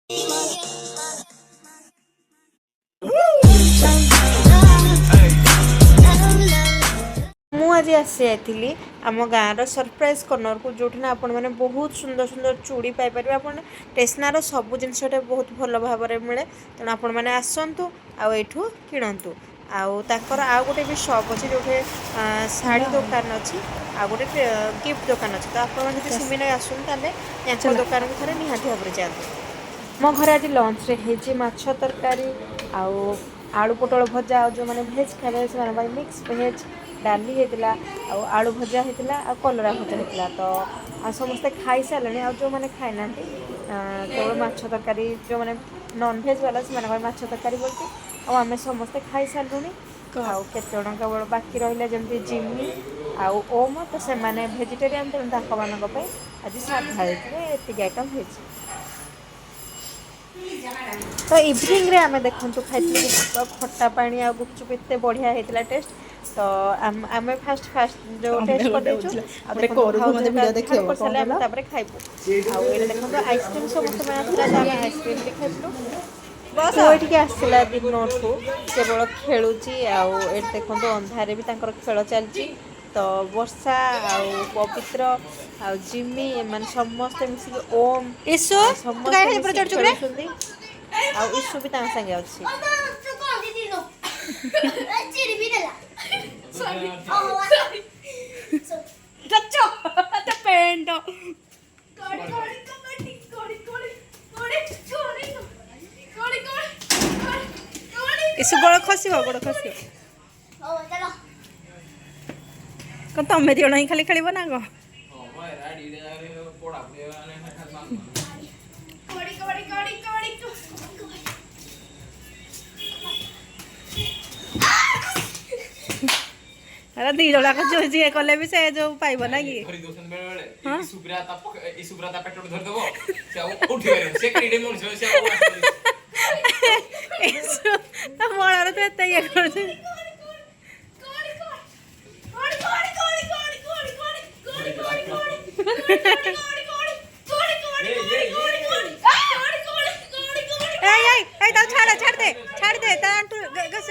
आज आसी जाइली आम गाँव सरप्राइज कर्नर को जो आपण मैंने बहुत सुंदर सुंदर चूड़ी पाइपर आप टेसनार सब जिनसटे बहुत भल भाव में मिले तेणु आपण मैंने आसतु आठू किणतु आउ गोटे भी शॉप अच्छे जो शाढ़ी दुकान अच्छी आ गोटे गिफ्ट दुकान अच्छी तो आप सेमिना आसते दुकान को थे निहाती भाव में जातु मो घर आज लंच रे माछ तरकारी आलू पोटल भजा जो मैंने भेज खाए से मिक्स भेज डाली होता आलू भजा होता आ कलरा भजा होता तो आ समस्ते खाई सारे आ जो मैंने खाई ना केवल माछ तरकारी जो मैंने नॉनभेज वाला से माछ तरकारी बोलती आम समस्ते खाई सारूँ आते जन केवल बाकी रहा जमी जिमी आउ ओम तो से भेजिटेरियन तेणु आज साधा ये आइटम हो तो इवनिंग रे आमे देखंतु खाइतली खट्टा पानी आ गुपचुप एते बढ़िया हेतला टेस्ट तो आमे फास्ट जो टेस्ट कर देछु आ देखो मते वीडियो देखियो कोन हम तापर खाइबो आ एले देखंतु आइसक्रीम समस्त में आसला तो आमे आइसक्रीम भी खाइबो बस ओइठी के आसला दिन नोटू केवल खेलुची आ ए देखंतु अंधारे भी तांकर खेल चलची तो वर्षा पवित्र आ जिमी मन समस्त मिसी ओम ईसु काहे पर चढ़ चुकरे आ ईसु भी तांग संगे अछि रच्चो त पेंट ईसु गोड़ खसिबो कौन तमें दियो नहीं खाली खेल ना गो अरे दी जोड़ा को जो जी कले भी से जो पाइबो ना कि धरि दोसन बेले बेले सुब्रता पेट्रोल धर देबो से उठी गरे से क्रीडे मोर से eso ta मोर तो एते ये कर दे ए ता छाड़ दे ता तू गस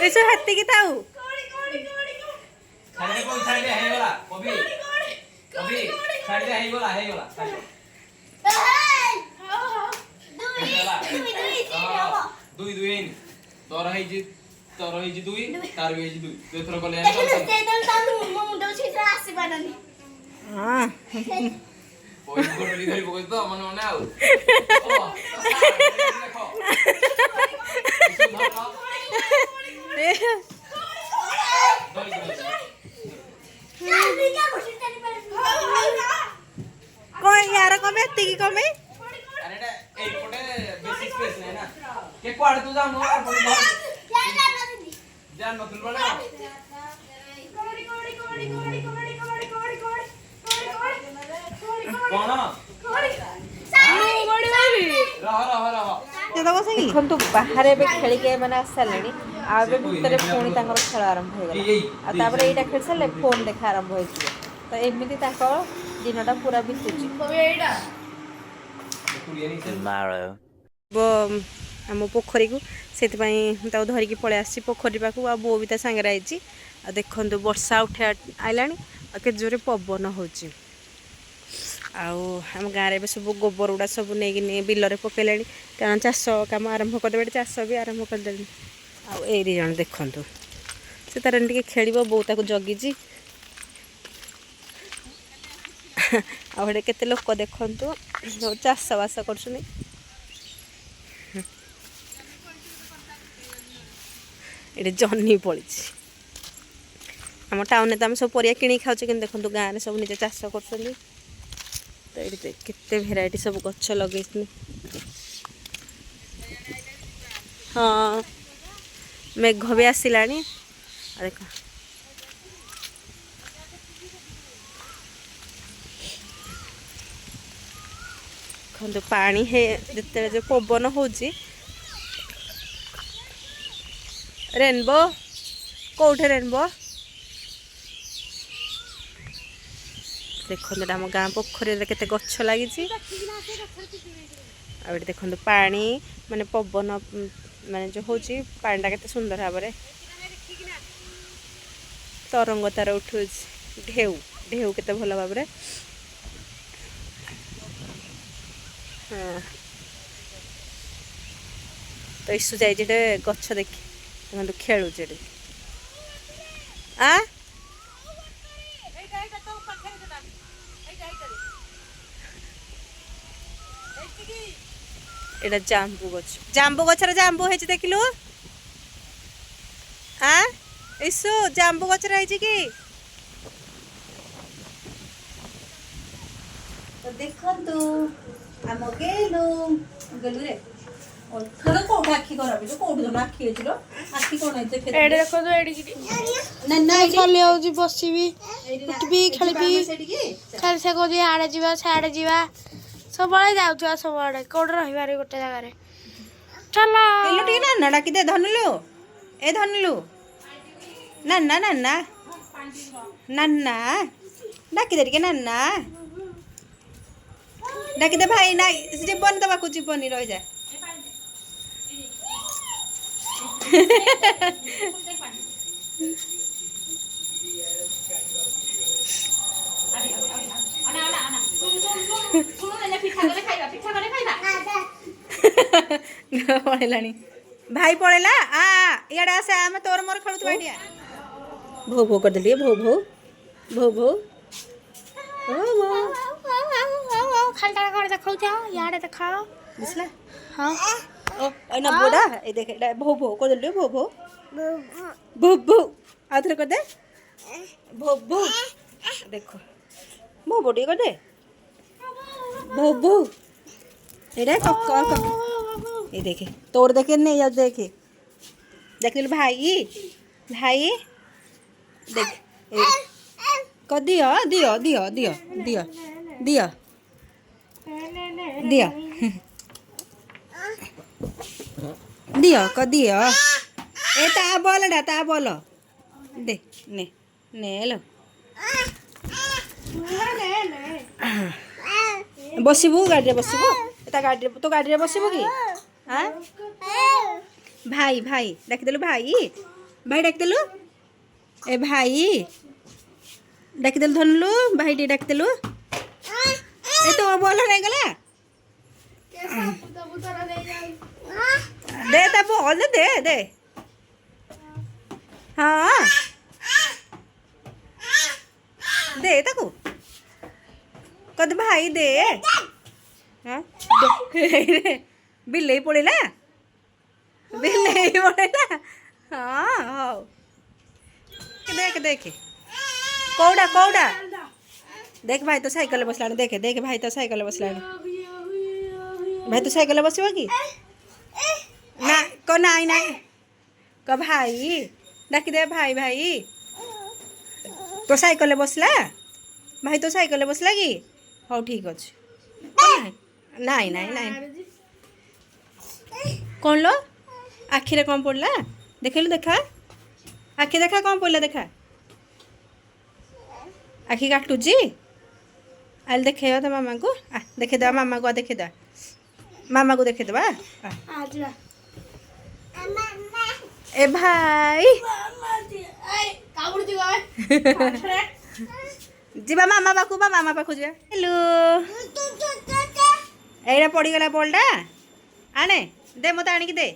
ऐसे हत्ती की ताऊ छाड़ दे हे वाला कभी छाड़ दे हे वाला दुई तोर है जी दुई तार भी है जी दुई थोर कले मो मुंडो छित्रा आसी बाननी हां कोई गोटली धरि पकई तो मन मन आउ कोई यार कमे एत्ती कमे अरे ए पटे बेसी स्पेस है ना के क्वाड तू जा नो जान न तुल बना देखु बाहर खेल के मैंने आसारे आगे भितर पुणी खेल आरंभ हो गला यहाँ खेल सारे फोन देखा आरंभ हो तो एमती दिनटा पूरा बीतुची आम पोखरी को से धरिकी पलि आसी पोखरी पाक आ बो भी सांगे आई देखु वर्षा उठे आईला के जोरे पवन हो आम गाँव में सब गोबर गुड़ा सब नहीं बिलरे पकड़े कारण चाष कम आरंभ करदे चाष भी आरंभ करदे आई जन देखु से तार टे खेल बो ताक जगी आड़े केते लोक देखु चाष बास कर जह्नी पड़ी आम टाउन तो आम सब परिया कि खाऊ कि देखो गाँव में सब निजे चाष कर तो ये केते भेराइटी सब गछ लगे हाँ मेघ भी आसला देख देखो पानी है जिते जो पवन हो रेनबो कौटे रेनबो देखो आम गाँ पोखरी केते गछ लगी देखो पानी माने पवन माने जो हूँ पानीटा केते सुंदर भाव में तरंग तार उठू ढेउ ढेउ केते भल भाव में हाँ तो ईसु जाइए गछ देखी खेलु आ एटा जांबू गछर जांबू है देखलु आ ईसु जांबू गछर है कि तो देखो तू आम गेलु गेलु रे थोड़ा कोठ आखि खराब जो कोठ दोनो आखि हेजिरो आखि कोन है देखे एडे देखो तो एडी की ना ना खाली आउजी बसिबी उठबी खेलबी खाली से को जे आड़े जीवा साड़े जीवा सबळे जाउछा सबळे कोड रहिबारे गोटे जगह रे चला एलो टी ना ना डाकी दे धनलु ए धनलु ना ना ना ना ना ना डाकी दे के ना ना डाकी दे भाई ना जे बन दबा को जीवनी रह जा पड़ेलानी भाई पड़ेला आ इयाडे आसे आमे तोर मोर खेलुत बाडिया भो भो कर देलिए भो भो भो भो ओ भो खालटा कर देखौ जा याडे देखाओ दिसला हां ओ एना बोडा ए देख एडा भो भो कर देलिए भो भो भो भो आथरे कर दे भो भो देखो भो बोडी कर दे भो भो एडा कक ये देखे तोड़ देखे नहीं यार देखे देख भाई भाई देख क दियो दियो दियो दियो दियो दियो दियो दियो क दियो ए ता बोल दे ने ने लो बसबू गाड़ी बसबू गाड़ी तो गाड़ी बसबू कि हाँ भाई भाई डाक देलु भाई भाई डाक देलु ए भाई डाक देलु धनलु भाई टी डाक देलु ए तो बोल नहीं गला दे ता बोल दे दे हाँ दे ताको कद भाई दे हाँ बिल्ले पड़ेला बिल्ले पड़ेला हाँ हाँ देख देख कौड़ा कौड़ा देख भाई तो साइकिल बसलानी देखे देख भाई तो साइकिल बसलानी भाई तो साइकिल बसवा कि ना को नाई नाई को भाई डाक दे भाई भाई तो साइकिल बसला भाई तो साइकिल बसला कि हाँ ठीक अच्छे नाई नाई नाई कौन लो आखिरे कौन पड़ला देखेलु देखा आखि देखा कौन पड़ला देखा आखि काटुची आल देखे तो मामा को देखे दे मामा को देखे दे मामा को देखे दबा ए भाई जीवा मामा पाखु जा हेलो एटा पड़गला बॉलटा आने दे मत आणिक दे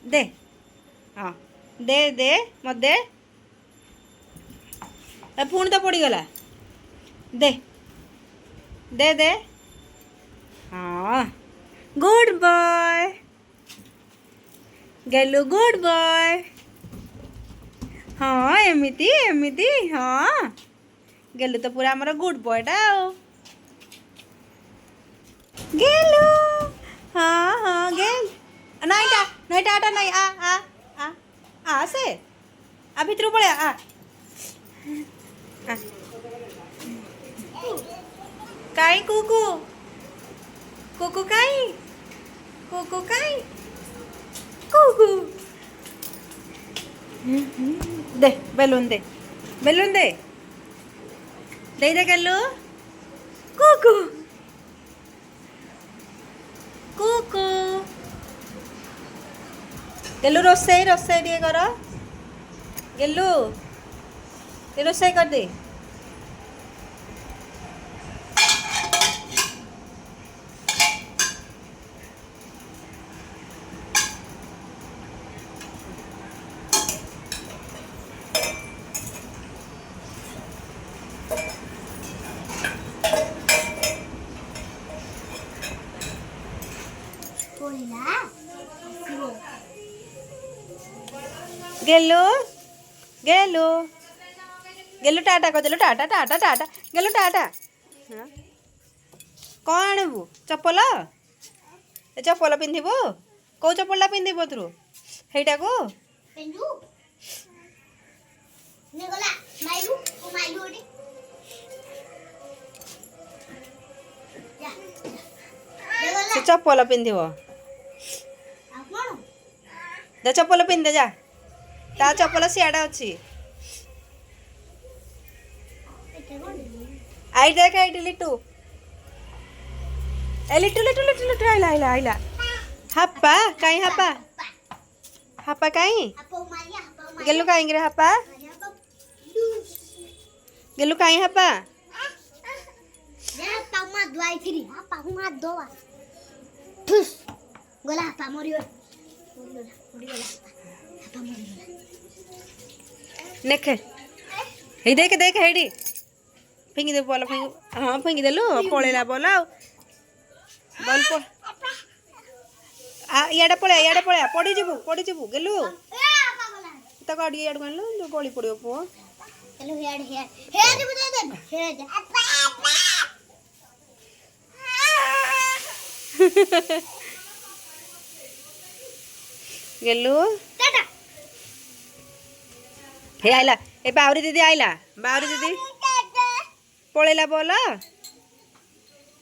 दे हाँ दे दे मत दे पुणी तो पड़गला दे दे दे हाँ गुड बॉय गेलु गुड बॉय हाँ एमिति एमिति हाँ गेलु तो पूरा आमर गुड बॉयटा गेलु हाँ हाँ गेल नाइटा नाइटा आटा नहीं आ आ आ आ से आ भितर पड़े आ काई कुकू कुकु काई कुकु काई कुकु दे बेलून दे बेलून दे दे दे गल्लू कुकु कुकु गल्लू रोसई रोसई टे कर गल्लू ये रोसई कर दे गेलू गेलू गेलू टाटा कर देलु टाटा टाटा टाटा गेलु टाटा हाँ कौन आणबू चप्पल ए चप्पल पिंधिबू कौ चप्पलटा पिंधिबू तू हेटा को से चप्पल पिंधिब जा चप्पल पिंधे जा ता चप्पल सियाडा अच्छी आई देख आई लिटू ए लिटू लिटू लिटू लिटू आइला आइला आइला हाप्पा काई हाप्पा हाप्पा काई गेलु काई रे हाप्पा गेलु काई हाप्पा नेख हे देख देख हेडी फेंगी दे बॉल फेंगी हाँ फेंगी देलु पळेला बॉल आ बॉल इयाडे पळया पड़ी जीवु गेलु तो गाड़ी इयाड गणलु जो गली पड़ियो पो hello head head they they head गेलु हे आइला ए बावरी दीदी आइला बावरी दीदी पळेला बोल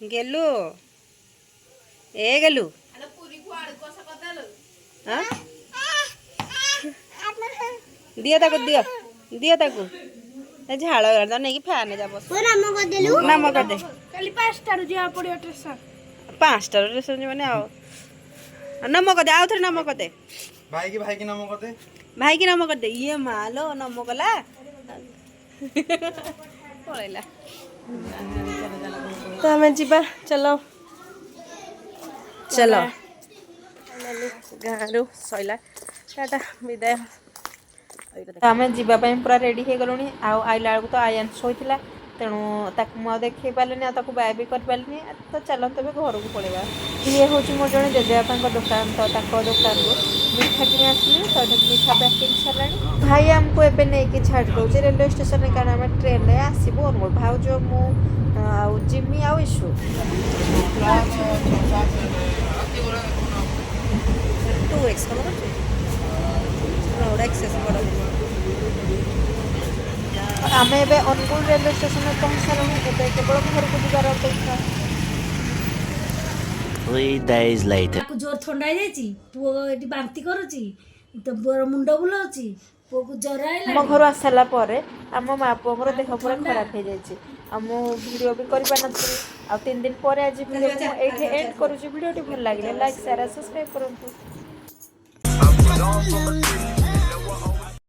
गेलु ए गेलु हाँ दियो ताको दियो ताको ए झाड़ गाड़ नहीं कि फैन जा बस नाम कर दे काली 5टा रु जिया पड़ियो स्टेशन 5टा स्टेशन माने आओ नाम कर दे आउ थे नाम कर दे भाई की नाम कर दे भाई की नाम कर दे ये मालो नाम कला पळेला तो हमें जीवा चलो चलो गाँव सैला टाटा विदाय आम जावाई पूरा रेडी हो गलुणी आइला बेलू तो आयन शोला तेणु मुझे देखे पारे बाय भी कर पारे तो चलते घर को पलैया ये हूँ मो जड़े जेजेबापा दुकान तो दुकान को मिठा कि आसली तो मिठा पैकिंग सरला भाई आमको एवं नहीं छाड़ दौचे रेलवे स्टेशन कारण आम ट्रेन में आसबू अनुगुल भाज मु जिमी आउ इशू 2x एक्सेस बड़ा आम ए अनुगुल रेलवे स्टेशन में पहुँच सारूँ केवल घर को जीवार अपेक्षा 3 days later जोर थंडा जाइए पुओ ये बांती करुच्ची तो पुओर मुंड बुलाऊँ पुओ को जर आए आम घर आसाला आम माँ पुओर देह पूरा खराब हो जाए आम वीडियो भी कर 3 दिन पर आज वीडियो ये एंड करुँच वीडियो भल लगे लाइक शेयर सब्सक्राइब करूँ